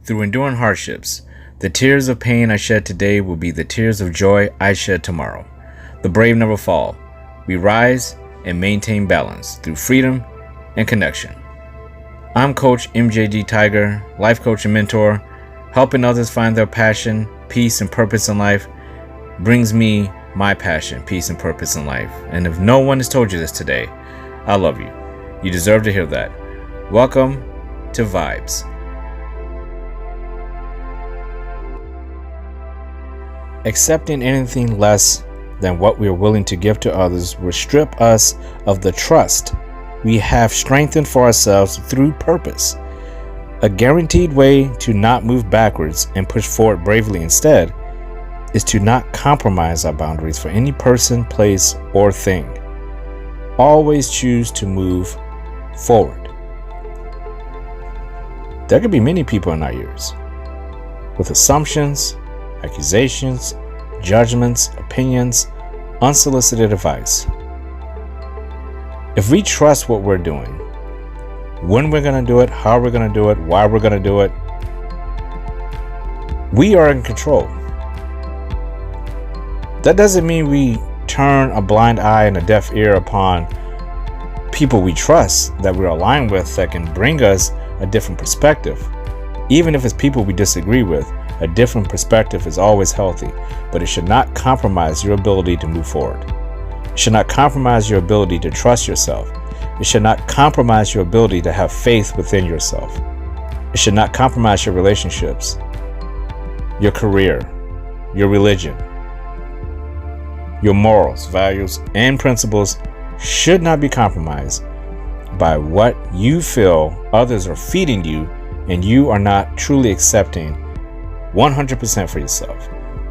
through enduring hardships. The tears of pain I shed today will be the tears of joy I shed tomorrow. The brave never fall. We rise and maintain balance through freedom and connection. I'm Coach MJG Tiger, life coach and mentor. Helping others find their passion, peace, and purpose in life brings me my passion, peace, and purpose in life. And if no one has told you this today, I love you. You deserve to hear that. Welcome to Vibes. Accepting anything less than what we are willing to give to others will strip us of the trust we have strengthened for ourselves through purpose. A guaranteed way to not move backwards and push forward bravely instead is to not compromise our boundaries for any person, place, or thing. Always choose to move forward. There could be many people in our ears with assumptions, accusations, judgments, opinions, unsolicited advice. If we trust what we're doing, when we're going to do it, how we're going to do it, why we're going to do it, we are in control. That doesn't mean we turn a blind eye and a deaf ear upon people we trust that we're aligned with that can bring us a different perspective. Even if it's people we disagree with, a different perspective is always healthy, but it should not compromise your ability to move forward. It should not compromise your ability to trust yourself. It should not compromise your ability to have faith within yourself. It should not compromise your relationships, your career, your religion. Your morals, values, and principles should not be compromised by what you feel others are feeding you and you are not truly accepting 100% for yourself.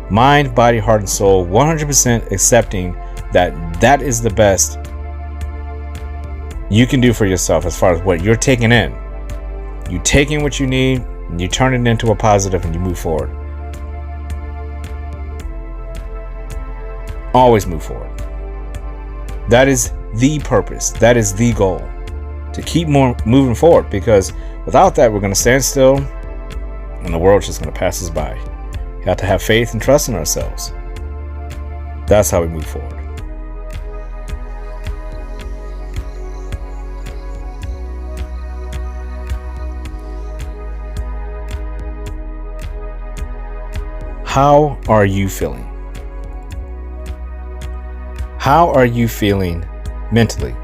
Mind, body, heart, and soul, 100% accepting that is the best you can do for yourself as far as what you're taking in. You take in what you need, and you turn it into a positive, and you move forward. Always move forward. That is the purpose. That is the goal. To keep moving forward, because without that, we're going to stand still and the world's just going to pass us by. You have to have faith and trust in ourselves. That's how we move forward. How are you feeling? How are you feeling mentally,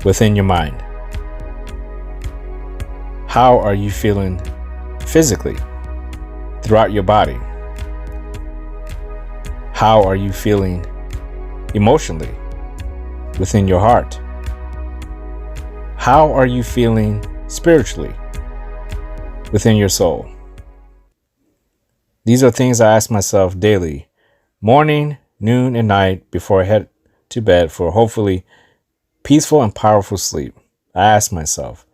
within your mind? How are you feeling physically, throughout your body? How are you feeling emotionally, within your heart? How are you feeling spiritually, within your soul? These are things I ask myself daily, morning, noon, and night before I head to bed for hopefully peaceful and powerful sleep. I ask myself,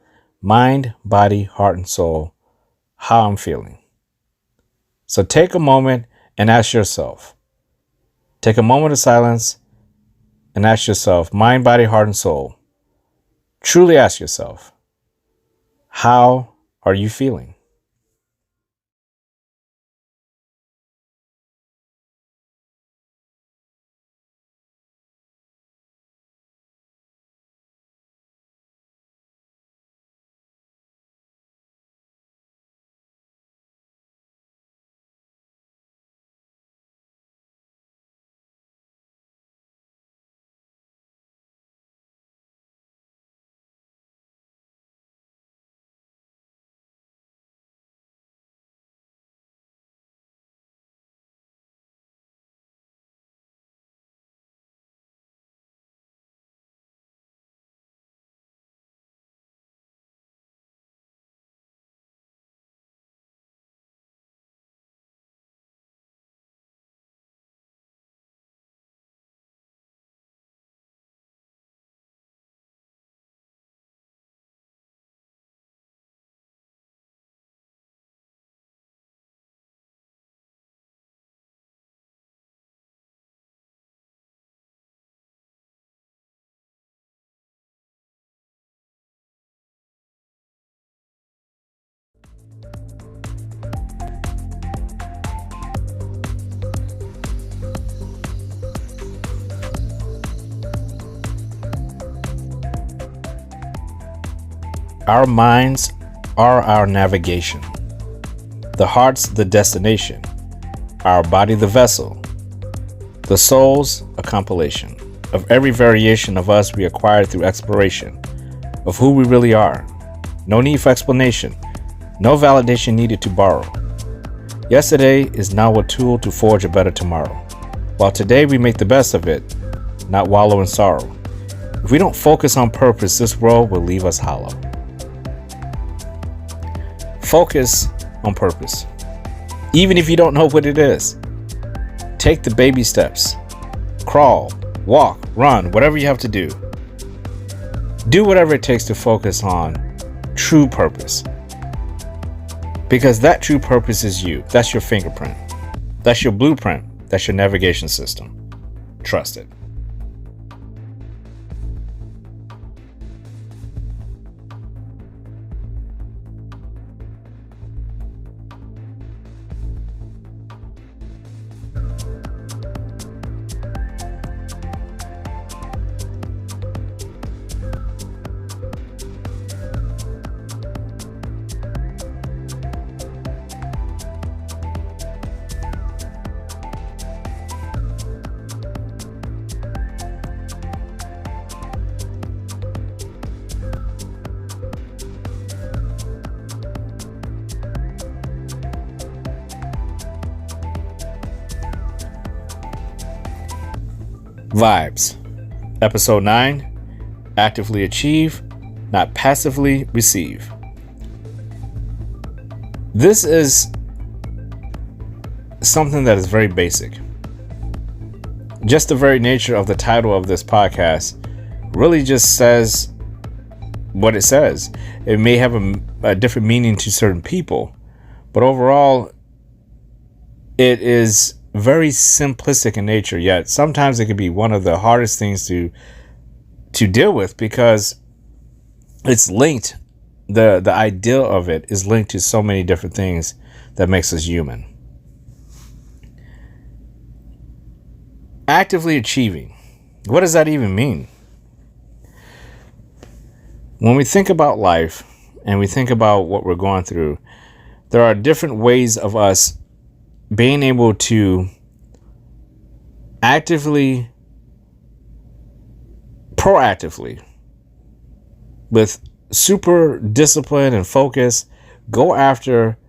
mind, body, heart, and soul, how I'm feeling. So take a moment and ask yourself. Take a moment of silence and ask yourself, mind, body, heart, and soul. Truly ask yourself, how are you feeling? Our minds are our navigation, the heart's the destination, our body the vessel, the soul's a compilation of every variation of us we acquired through exploration of who we really are. No need for explanation, no validation needed to borrow. Yesterday is now a tool to forge a better tomorrow, while today we make the best of it, not wallow in sorrow. If we don't focus on purpose, this world will leave us hollow. Focus on purpose. Even if you don't know what it is, take the baby steps. Crawl, walk, run, whatever you have to do. Do whatever it takes to focus on true purpose. Because that true purpose is you. That's your fingerprint. That's your blueprint. That's your navigation system. Trust it. Vibes. Episode 9. Actively achieve, not passively receive. This is something that is very basic. Just the very nature of the title of this podcast really just says what it says. It may have a different meaning to certain people, but overall, it is very simplistic in nature, yet sometimes it can be one of the hardest things to deal with, because it's linked, the idea of it is linked to so many different things that makes us human. Actively achieving. What does that even mean? When we think about life and we think about what we're going through, there are different ways of us being able to proactively, with super discipline and focus, go after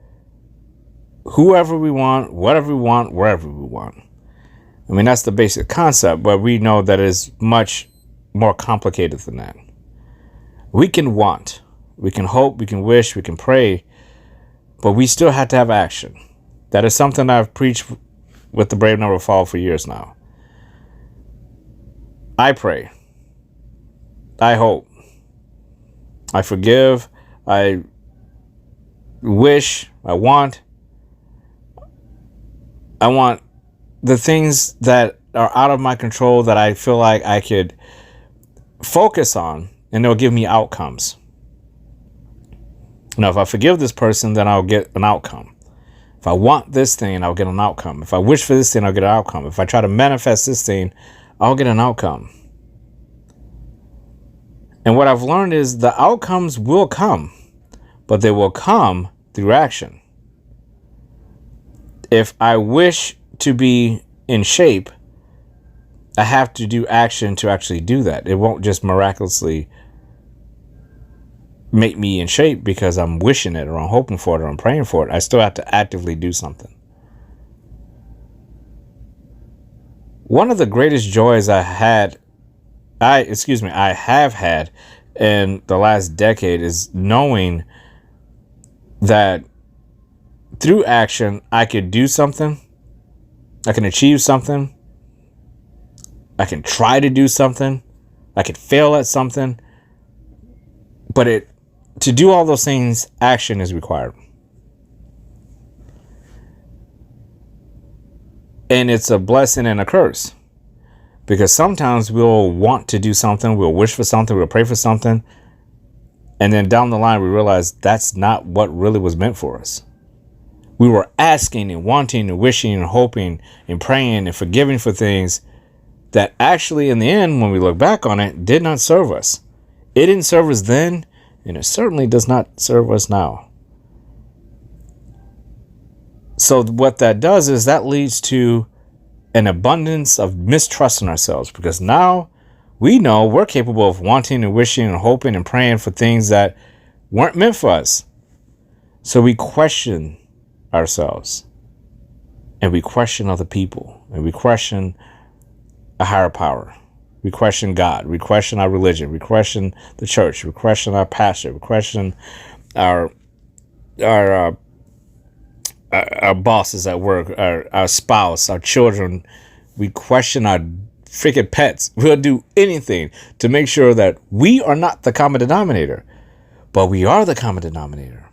whoever we want, whatever we want, wherever we want. I mean, that's the basic concept, but we know that it is much more complicated than that. We can want, we can hope, we can wish, we can pray, but we still have to have action. That is something I've preached with the Brave Never Fall for years now. I pray. I hope. I forgive. I wish. I want. I want the things that are out of my control that I feel like I could focus on, and they'll give me outcomes. Now, if I forgive this person, then I'll get an outcome. If I want this thing, I'll get an outcome. If I wish for this thing, I'll get an outcome. If I try to manifest this thing, I'll get an outcome. And what I've learned is the outcomes will come, but they will come through action. If I wish to be in shape, I have to do action to actually do that. It won't just miraculously make me in shape because I'm wishing it or I'm hoping for it or I'm praying for it. I still have to actively do something. One of the greatest joys I have had in the last decade is knowing that through action I could do something, I can achieve something, I can try to do something, I could fail at something, but to do all those things, action is required. And it's a blessing and a curse. Because sometimes we'll want to do something, we'll wish for something, we'll pray for something, and then down the line we realize that's not what really was meant for us. We were asking and wanting and wishing and hoping and praying and forgiving for things that actually in the end, when we look back on it, did not serve us. It didn't serve us then, And it certainly does not serve us now. So what that does is that leads to an abundance of mistrust in ourselves, because now we know we're capable of wanting and wishing and hoping and praying for things that weren't meant for us. So we question ourselves, and we question other people, and we question a higher power. We question God. We question our religion. We question the church. We question our pastor. We question our bosses at work, our spouse, our children. We question our freaking pets. We'll do anything to make sure that we are not the common denominator, but we are the common denominator.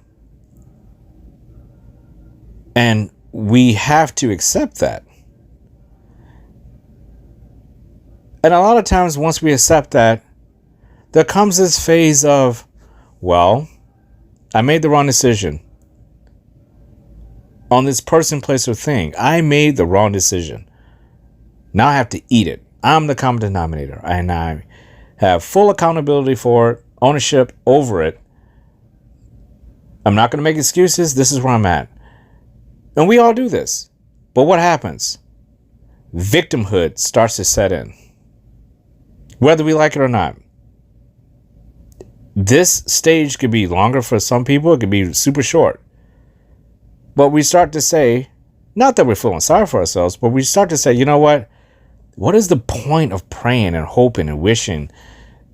And we have to accept that. And a lot of times once we accept that, there comes this phase of, well, I made the wrong decision on this person, place, or thing. I made the wrong decision. Now I have to eat it. I'm the common denominator, and I have full accountability for it, ownership over it. I'm not going to make excuses. This is where I'm at. And we all do this. But what happens? Victimhood starts to set in, whether we like it or not. This stage could be longer for some people. It could be super short. But we start to say, not that we're feeling sorry for ourselves, but we start to say, you know what? What is the point of praying and hoping and wishing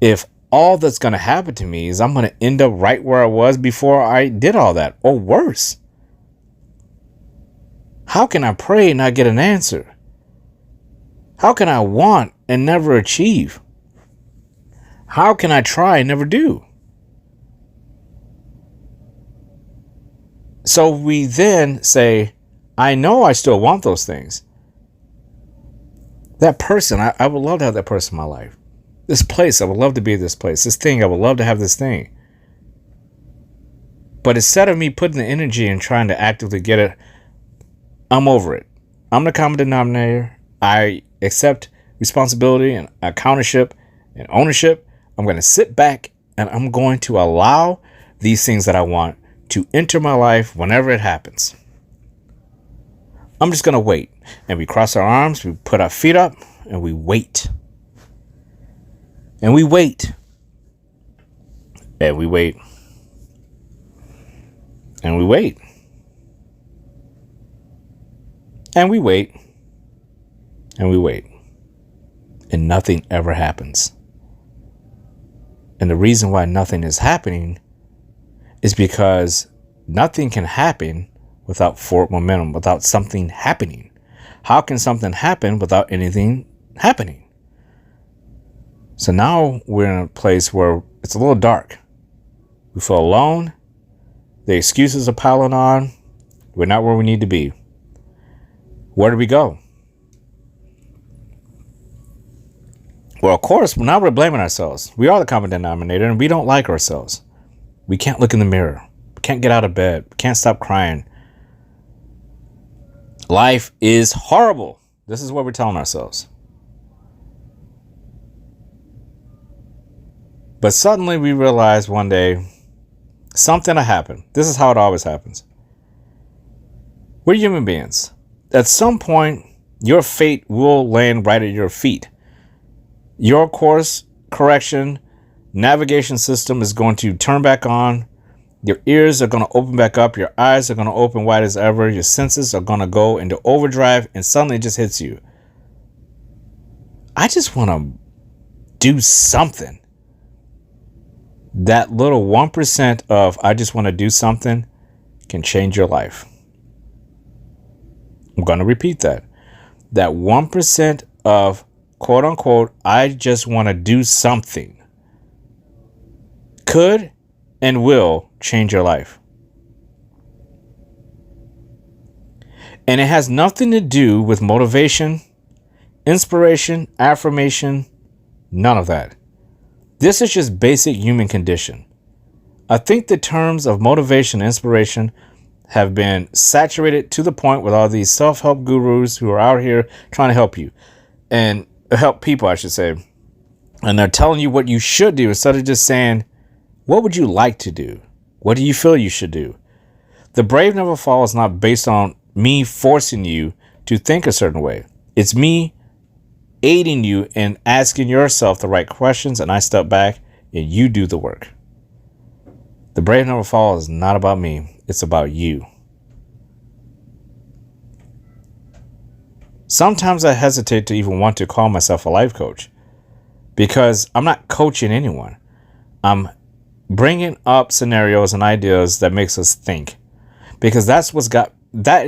if all that's going to happen to me is I'm going to end up right where I was before I did all that, or worse? How can I pray and not get an answer? How can I want and never achieve? How can I try and never do? So we then say, I know I still want those things. That person, I would love to have that person in my life. This place, I would love to be at this place. This thing, I would love to have this thing. But instead of me putting the energy and trying to actively get it, I'm over it. I'm the common denominator. I accept responsibility and accountorship and ownership. I'm going to sit back and I'm going to allow these things that I want to enter my life whenever it happens. I'm just going to wait. And we cross our arms, we put our feet up, and we wait. And we wait. And we wait. And we wait. And we wait. And we wait. And nothing ever happens. And the reason why nothing is happening is because nothing can happen without forward momentum, without something happening. How can something happen without anything happening? So now we're in a place where it's a little dark. We feel alone. The excuses are piling on. We're not where we need to be. Where do we go? Well, of course, now we're blaming ourselves. We are the common denominator, and we don't like ourselves. We can't look in the mirror. We can't get out of bed. We can't stop crying. Life is horrible. This is what we're telling ourselves. But suddenly we realize one day something will happen. This is how it always happens. We're human beings. At some point, your fate will land right at your feet. Your course correction navigation system is going to turn back on. Your ears are going to open back up. Your eyes are going to open wide as ever. Your senses are going to go into overdrive, and suddenly it just hits you. I just want to do something. That little 1% of I just want to do something can change your life. I'm going to repeat that. That 1% of quote unquote, I just want to do something could and will change your life. And it has nothing to do with motivation, inspiration, affirmation, none of that. This is just basic human condition. I think the terms of motivation and inspiration have been saturated to the point with all these self-help gurus who are out here trying to help you and help people, I should say. And they're telling you what you should do instead of just saying, What would you like to do? What do you feel you should do? The Brave Never Fall is not based on me forcing you to think a certain way. It's me aiding you in asking yourself the right questions, and I step back and you do the work. The Brave Never Fall is not about me. It's about you. Sometimes I hesitate to even want to call myself a life coach because I'm not coaching anyone. I'm bringing up scenarios and ideas that makes us think, because that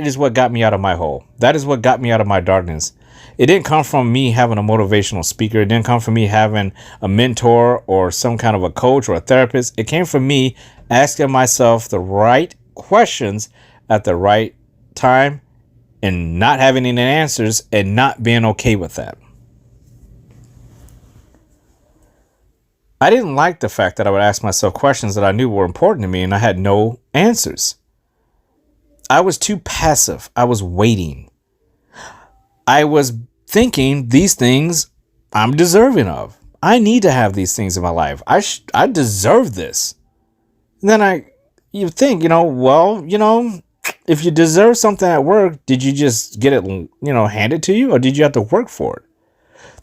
is what got me out of my hole. That is what got me out of my darkness. It didn't come from me having a motivational speaker. It didn't come from me having a mentor or some kind of a coach or a therapist. It came from me asking myself the right questions at the right time and not having any answers and not being okay with that. I didn't like the fact that I would ask myself questions that I knew were important to me and I had no answers. I was too passive. I was waiting. I was thinking these things I'm deserving of. I need to have these things in my life. I deserve this. And then you think, if you deserve something at work, did you just get it, handed to you, or did you have to work for it?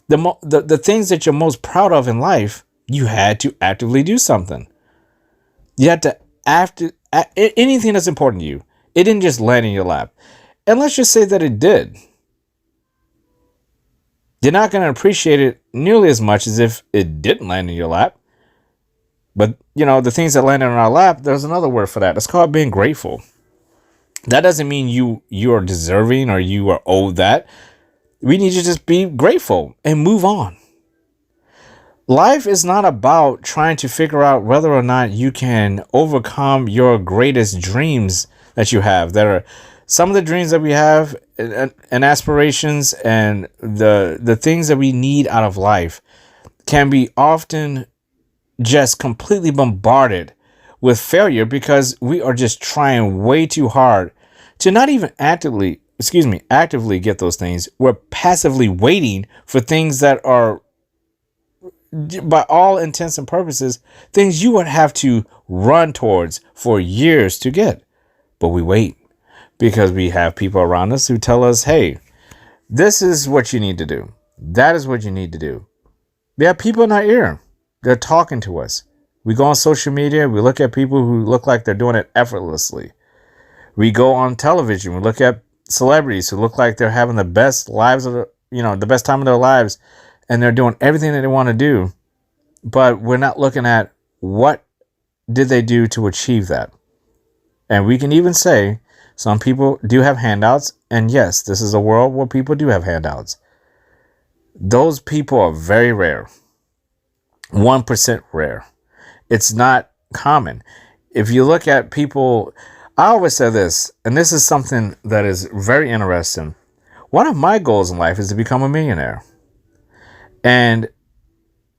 The things that you're most proud of in life, you had to actively do something. You had to anything that's important to you. It didn't just land in your lap. And let's just say that it did. You're not going to appreciate it nearly as much as if it didn't land in your lap. But, the things that landed in our lap, there's another word for that. It's called being grateful. That doesn't mean you are deserving or you are owed that. We need to just be grateful and move on. Life is not about trying to figure out whether or not you can overcome your greatest dreams that you have. There are some of the dreams that we have and aspirations and the things that we need out of life can be often just completely bombarded with failure because we are just trying way too hard to not even actively get those things. We're passively waiting for things that are, by all intents and purposes, things you would have to run towards for years to get. But we wait because we have people around us who tell us, hey, this is what you need to do. That is what you need to do. We have people in our ear. They're talking to us. We go on social media. We look at people who look like they're doing it effortlessly. We go on television. We look at celebrities who look like they're having the best lives of the best time of their lives, and they're doing everything that they want to do. But we're not looking at what did they do to achieve that. And we can even say some people do have handouts. And yes, this is a world where people do have handouts. Those people are very rare. 1% rare. It's not common. If you look at people, I always say this, and this is something that is very interesting. One of my goals in life is to become a millionaire. And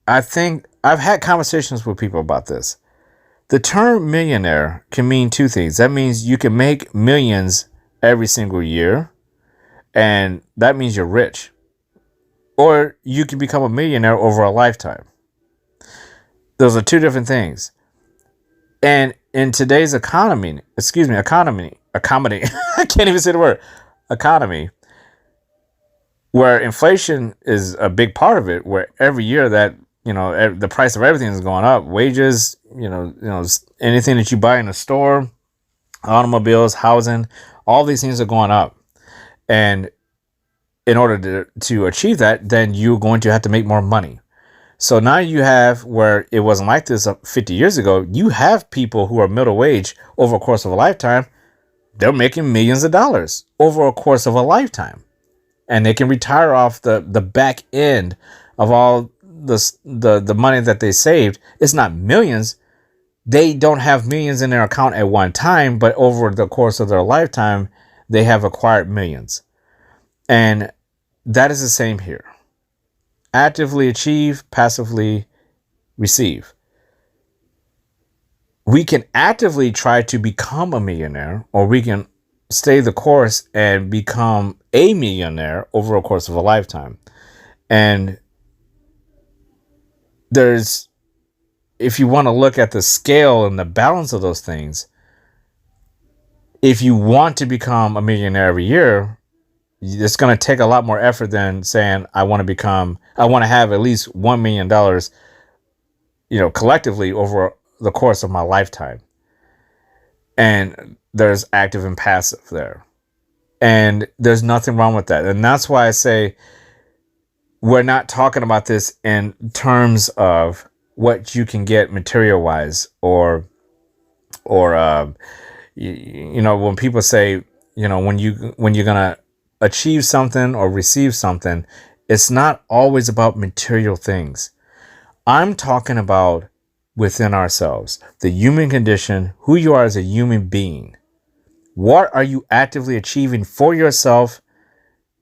I think I've had conversations with people about this. The term millionaire can mean two things. That means you can make millions every single year, and that means you're rich. Or you can become a millionaire over a lifetime. Those are two different things. And in today's economy, I can't even say the word, economy, where inflation is a big part of it, where every year that, the price of everything is going up, wages, anything that you buy in a store, automobiles, housing, all these things are going up. And in order to achieve that, then you're going to have to make more money. So now you have, where it wasn't like this 50 years ago, you have people who are middle wage over a course of a lifetime. They're making millions of dollars over a course of a lifetime. And they can retire off the back end of all the money that they saved. It's not millions. They don't have millions in their account at one time, but over the course of their lifetime, they have acquired millions. And that is the same here. Actively achieve, passively receive. We can actively try to become a millionaire, or we can stay the course and become a millionaire over a course of a lifetime. And there's if you want to look at the scale and the balance of those things, if you want to become a millionaire every year, it's going to take a lot more effort than saying, I want to have at least $1 million, collectively over the course of my lifetime. And there's active and passive there. And there's nothing wrong with that. And that's why I say we're not talking about this in terms of what you can get material wise or when people say, when you're going to achieve something or receive something, it's not always about material things. I'm talking about within ourselves, the human condition, who you are as a human being. What are you actively achieving for yourself?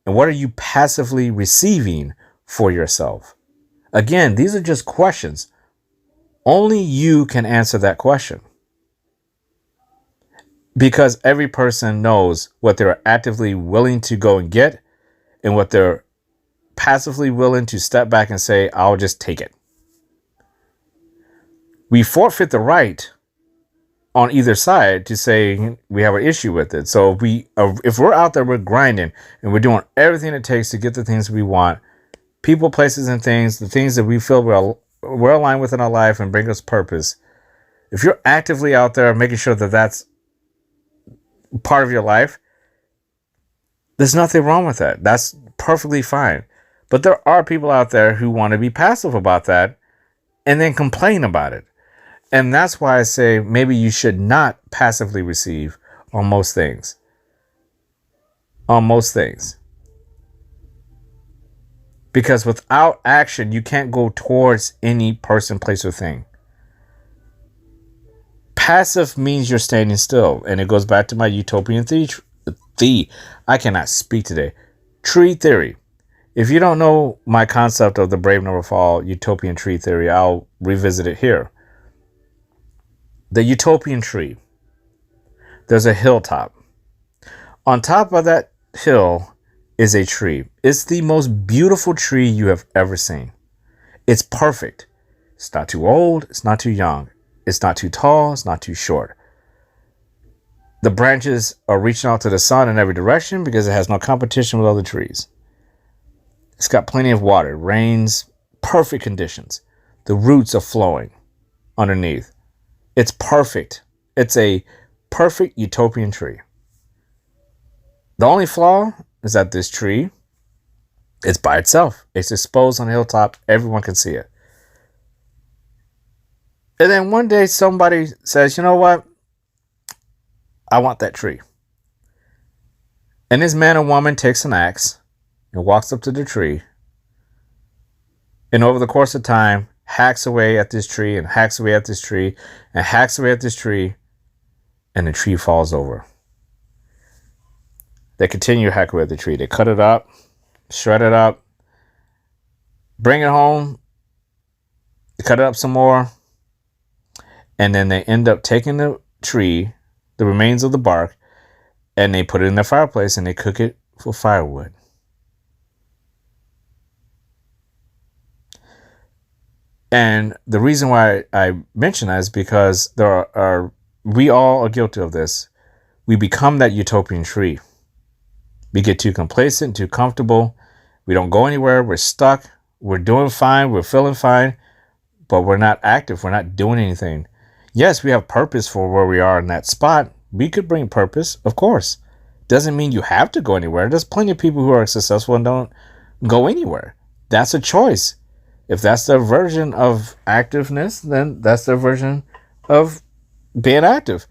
And what are you passively receiving for yourself? Again, these are just questions. Only you can answer that question. Because every person knows what they're actively willing to go and get and what they're passively willing to step back and say, I'll just take it. We forfeit the right on either side to say we have an issue with it. So if we're out there, we're grinding and we're doing everything it takes to get the things we want, people, places, and things, the things that we feel we're aligned with in our life and bring us purpose. If you're actively out there making sure that that's part of your life, there's nothing wrong with that. That's perfectly fine. But there are people out there who want to be passive about that and then complain about it. And that's why I say maybe you should not passively receive on most things. On most things. Because without action, you can't go towards any person, place, or thing. Passive means you're standing still. And it goes back to my utopian I cannot speak today. Tree theory. If you don't know my concept of the Brave Never Fall utopian tree theory, I'll revisit it here. The utopian tree. There's a hilltop. On top of that hill is a tree. It's the most beautiful tree you have ever seen. It's perfect. It's not too old. It's not too young. It's not too tall. It's not too short. The branches are reaching out to the sun in every direction because it has no competition with other trees. It's got plenty of water. It rains. Perfect conditions. The roots are flowing underneath. It's perfect. It's a perfect utopian tree. The only flaw is that this tree is by itself. It's exposed on a hilltop. Everyone can see it. And then one day somebody says, you know what? I want that tree. And this man or woman takes an axe and walks up to the tree. And over the course of time, hacks away at this tree and hacks away at this tree and hacks away at this tree, and the tree falls over. They continue to hack away at the tree. They cut it up, shred it up, bring it home, cut it up some more, and then they end up taking the tree, the remains of the bark, and they put it in the fireplace and they cook it for firewood. And the reason why I mention that is because we all are guilty of this. We become that utopian tree. We get too complacent, too comfortable. We don't go anywhere. We're stuck. We're doing fine. We're feeling fine. But we're not active. We're not doing anything. Yes, we have purpose for where we are in that spot. We could bring purpose, of course. Doesn't mean you have to go anywhere. There's plenty of people who are successful and don't go anywhere. That's a choice. If that's their version of activeness, then that's their version of being active.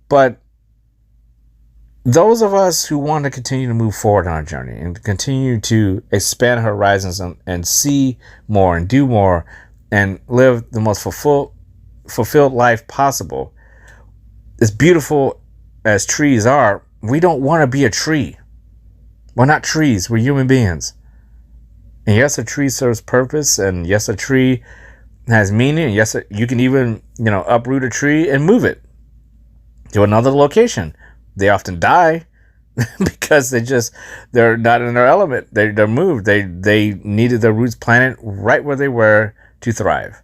But those of us who want to continue to move forward on our journey and continue to expand horizons and see more and do more and live the most fulfilled life possible, as beautiful as trees are, we don't want to be a tree. We're not trees. We're human beings. And yes, a tree serves purpose, and yes, a tree has meaning, and yes, you can even, uproot a tree and move it to another location. They often die because they're not in their element. They're moved. They needed their roots planted right where they were to thrive.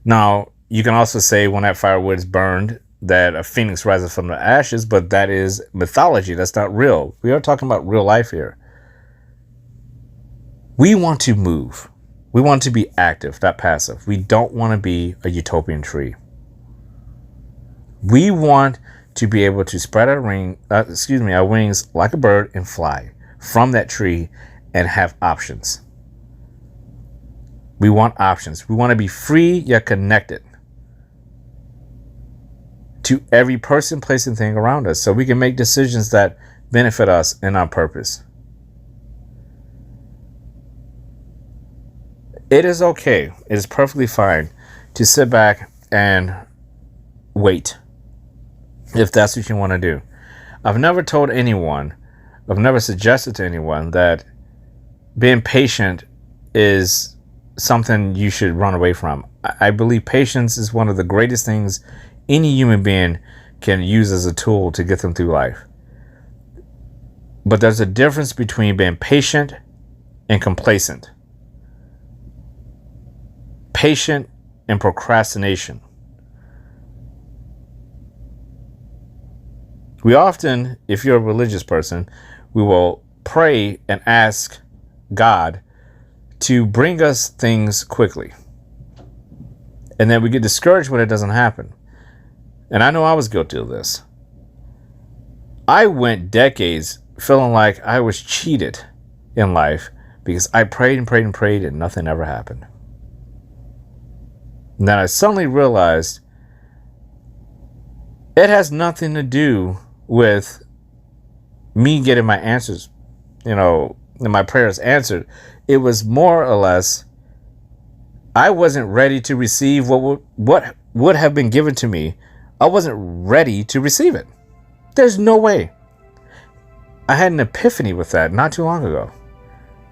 Now, you can also say when that firewood is burned that a phoenix rises from the ashes, but that is mythology. That's not real. We are talking about real life here. We want to move. We want to be active, not passive. We don't want to be a utopian tree. We want to be able to spread our wings like a bird and fly from that tree and have options. We want options. We want to be free yet connected to every person, place, and thing around us so we can make decisions that benefit us and our purpose. It is okay. It is perfectly fine to sit back and wait if that's what you want to do. I've never suggested to anyone that being patient is something you should run away from. I believe patience is one of the greatest things any human being can use as a tool to get them through life. But there's a difference between being patient and complacent. Patient and procrastination. We often, if you're a religious person, we will pray and ask God to bring us things quickly. And then we get discouraged when it doesn't happen. And I know I was guilty of this. I went decades feeling like I was cheated in life because I prayed and prayed and prayed and nothing ever happened. And then I suddenly realized it has nothing to do with me getting my answers, and my prayers answered. It was more or less I wasn't ready to receive what would have been given to me. I wasn't ready to receive it. There's no way. I had an epiphany with that not too long ago.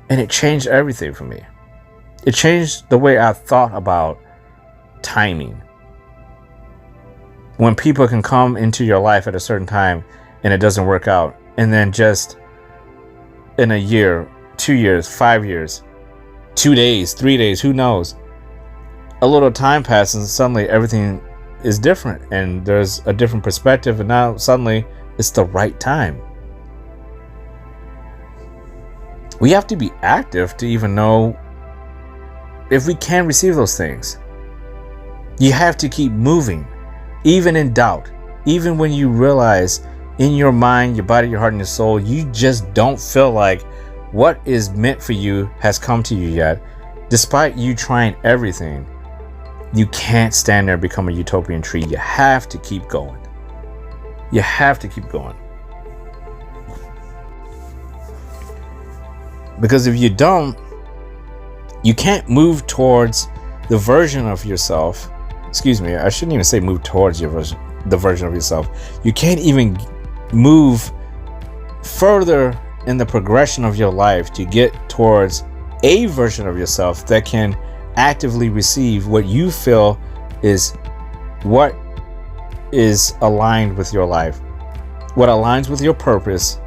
And it changed everything for me. It changed the way I thought about timing. When people can come into your life at a certain time and it doesn't work out, and then just in a year, 2 years, 5 years, 2 days, 3 days, who knows? A little time passes and suddenly everything is different and there's a different perspective, and now suddenly it's the right time. We have to be active to even know if we can receive those things. You have to keep moving, even in doubt, even when you realize in your mind, your body, your heart, and your soul, you just don't feel like what is meant for you has come to you yet. Despite you trying everything, you can't stand there and become a utopian tree. You have to keep going. You have to keep going. Because if you don't, you can't move towards the version of yourself. Excuse me, I shouldn't even say move towards the version of yourself. You can't even move further in the progression of your life to get towards a version of yourself that can actively receive what you feel is what is aligned with your life, what aligns with your purpose,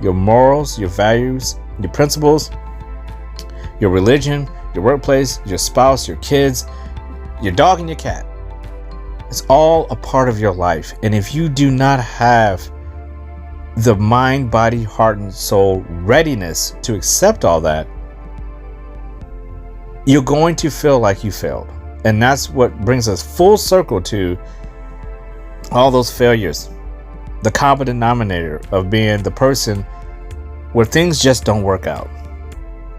your morals, your values, your principles, your religion, your workplace, your spouse, your kids, your dog, and your cat. It's all a part of your life. And if you do not have the mind, body, heart, and soul readiness to accept all that, you're going to feel like you failed. And that's what brings us full circle to all those failures. The common denominator of being the person where things just don't work out,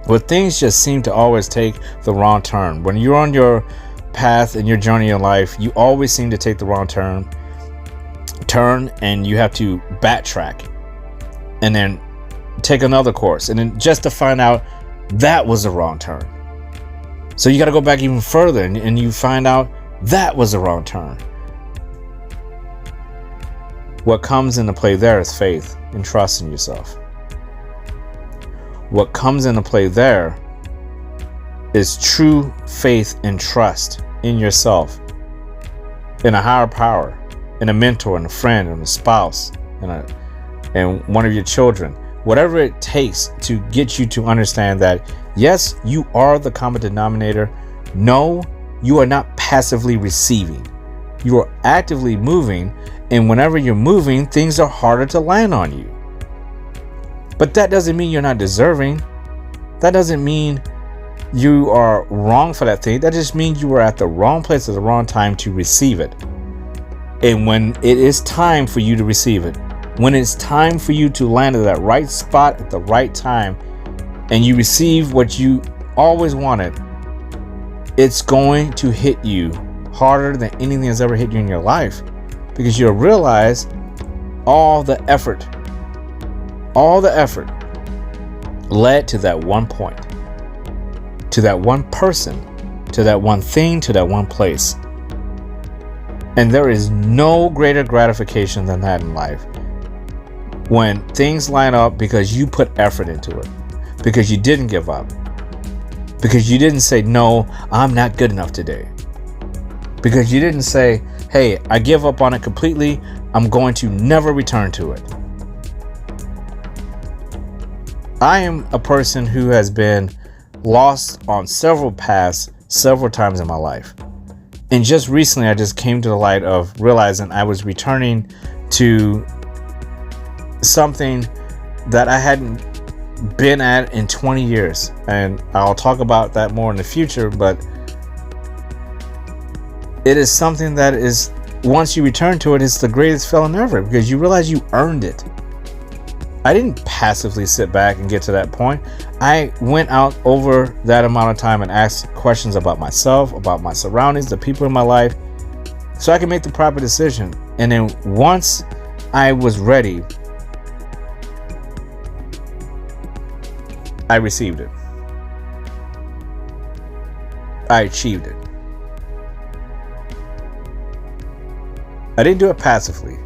where things just seem to always take the wrong turn. When you're on your path and your journey in life, you always seem to take the wrong turn, and you have to backtrack and then take another course, and then just to find out that was the wrong turn. So you got to go back even further, and you find out that was the wrong turn. What comes into play there is faith and trust in yourself. What comes into play there is true faith and trust in yourself, in a higher power, in a mentor, and a friend, and a spouse, and one of your children. Whatever it takes to get you to understand that, yes, you are the common denominator. No, you are not passively receiving. You are actively moving, and whenever you're moving, things are harder to land on you. But that doesn't mean you're not deserving. That doesn't mean you are wrong for that thing. That just means you were at the wrong place at the wrong time to receive it. And when it is time for you to receive it, when it's time for you to land at that right spot at the right time, and you receive what you always wanted, it's going to hit you harder than anything that's ever hit you in your life, because you'll realize all the effort led to that one point, to that one person, to that one thing, to that one place. And there is no greater gratification than that in life, when things line up because you put effort into it, because you didn't give up, because you didn't say, no, I'm not good enough today, because you didn't say, hey, I give up on it completely, I'm going to never return to it. I am a person who has been lost on several paths several times in my life. And just recently, I just came to the light of realizing I was returning to something that I hadn't been at in 20 years. And I'll talk about that more in the future, but it is something that is, once you return to it, it's the greatest feeling ever, because you realize you earned it. I didn't passively sit back and get to that point. I went out over that amount of time and asked questions about myself, about my surroundings, the people in my life, so I could make the proper decision. And then once I was ready, I received it. I achieved it. I didn't do it passively.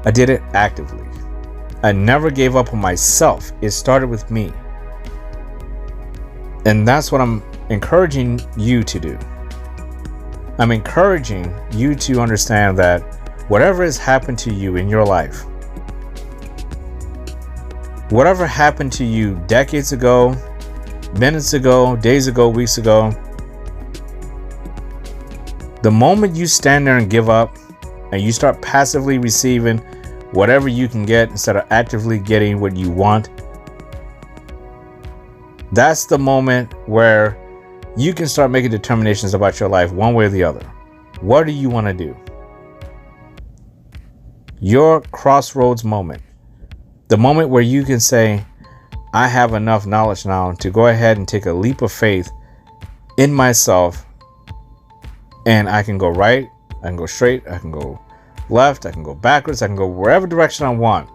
I did it actively. I never gave up on myself. It started with me. And that's what I'm encouraging you to do. I'm encouraging you to understand that whatever has happened to you in your life, whatever happened to you decades ago, minutes ago, days ago, weeks ago, the moment you stand there and give up and you start passively receiving whatever you can get instead of actively getting what you want, that's the moment where you can start making determinations about your life one way or the other. What do you want to do? Your crossroads moment. The moment where you can say, I have enough knowledge now to go ahead and take a leap of faith in myself, and I can go right, I can go straight, I can go left, I can go backwards, I can go wherever direction I want.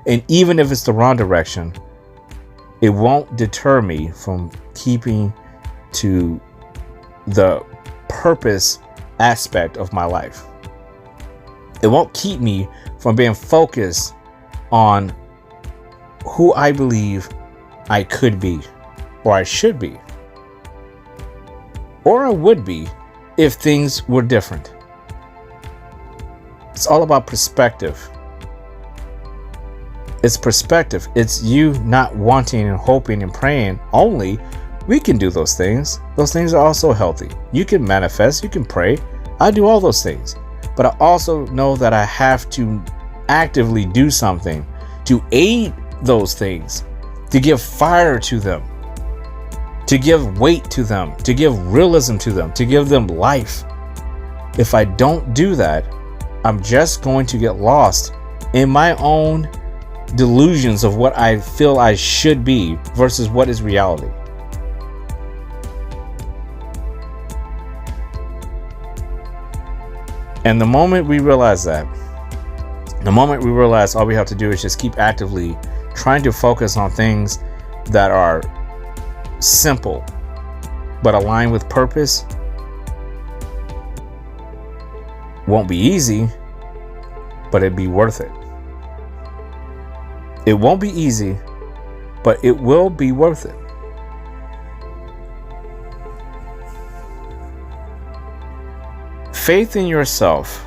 And even if it's the wrong direction, it won't deter me from keeping to the purpose aspect of my life. It won't keep me from being focused on who I believe I could be, or I should be, or I would be if things were different. It's all about perspective. It's perspective. It's you not wanting and hoping and praying only. We can do those things. Those things are also healthy. You can manifest, you can pray. I do all those things. But I also know that I have to actively do something to aid those things, to give fire to them, to give weight to them, to give realism to them, to give them life. If I don't do that, I'm just going to get lost in my own delusions of what I feel I should be versus what is reality. And the moment we realize that, the moment we realize all we have to do is just keep actively trying to focus on things that are simple but aligned with purpose, won't be easy, but it'd be worth it. It won't be easy, but it will be worth it. Faith in yourself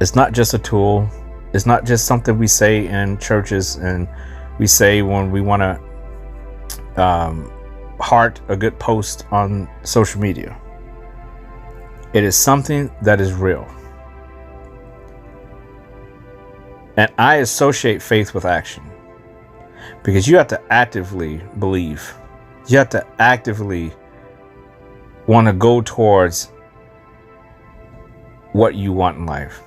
is not just a tool. It's not just something we say in churches and we say when we want to heart a good post on social media. It is something that is real. And I associate faith with action, because you have to actively believe. You have to actively want to go towards what you want in life,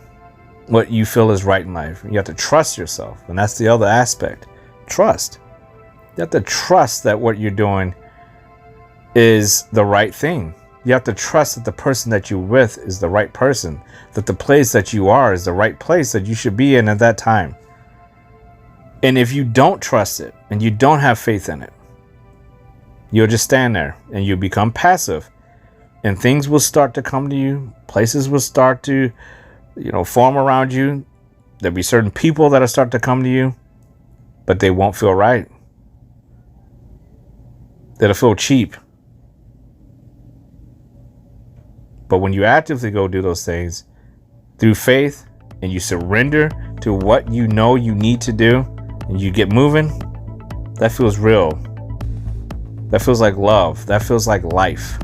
what you feel is right in life. You have to trust yourself. And that's the other aspect. Trust. You have to trust that what you're doing is the right thing. You have to trust that the person that you're with is the right person, that the place that you are is the right place that you should be in at that time. And if you don't trust it and you don't have faith in it, you'll just stand there and you'll become passive, and things will start to come to you. Places will start to, form around you. There'll be certain people that'll start to come to you, but they won't feel right. They'll feel cheap. But when you actively go do those things through faith and you surrender to what you know you need to do and you get moving, that feels real. That feels like love. That feels like life.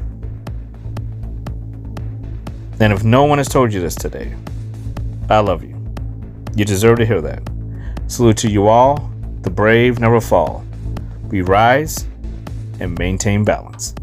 And if no one has told you this today, I love you. You deserve to hear that. Salute to you all. The brave never fall. We rise and maintain balance.